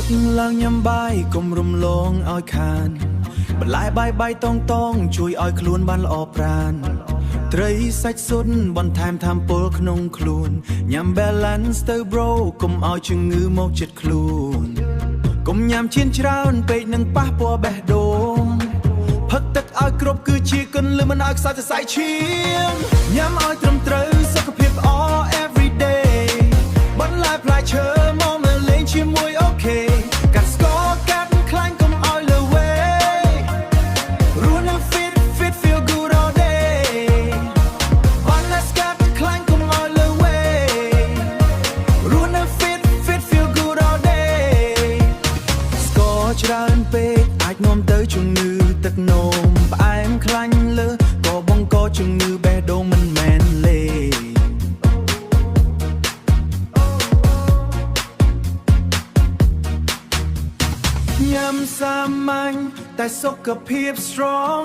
กឡើងញ៉ាំបាយកុំរំលងឲ្យខានបន្លែបាយតងជួយឲ្យខ្លួនបានល្អប្រាណត្រីសាច់សុទ្ធបន្ថែមថាមពលក្នុងខ្លួនញ៉ាំ balance ទៅ bro កុំឲ្យជំងឺមកជិតខ្លួនកុំញ៉ាំជៀនច្រើនពេកនឹងប៉ះពាល់បេះដូងផឹកទឹកឲ្យគ្រប់គឺជាគន្លឹះមិនឲ្យខ្សោយសរសៃឈាមញ៉ាំឲ្យត្រឹមត្រូវសុខភាពល្អ every day បន្លែផ្លែឈើមកមើលលេងជាមួយអូខេកាត់ស្ករកាត់ខ្លាញ់កុំឲ្យលើវេរស់នៅ fit feel good all day បានតែស្កាត់ខ្លាញ់កុំឲ្យលើវេរស់នៅ fit feel good all day ស្ករច្រើនពេកអាចនាំទៅជំងឺទឹកនោមផ្អែមខ្លាញ់លើក៏បង្កជំងឺបេះដូងមិនមែនលេញ៉ាំសាមញ្ញតែសុខភាព strong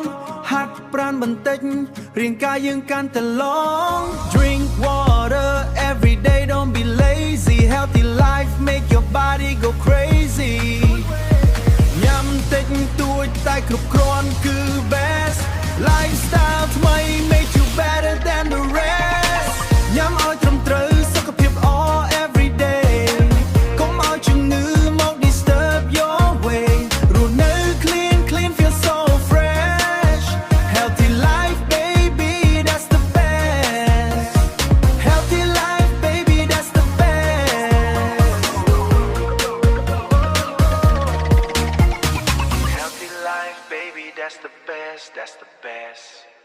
ហាត់ប្រាណបន្តិចរាងកាយយើងកាន់តែ long drink water every day don't be lazy healthy life make your body go crazy ញ៉ាំតិចតួចតែគ្រប់គ្រាន់គឺ best lifestyle ថ្មី make you better than the rest ញ៉ាំឲ្យត្រឹមត្រូវសុខភាពល្អ every day កុំឲ្យជំងឺមក disturb your way រស់នៅ clean feel so fresh healthy life baby that's the best healthy life baby that's the best healthy life baby that's the best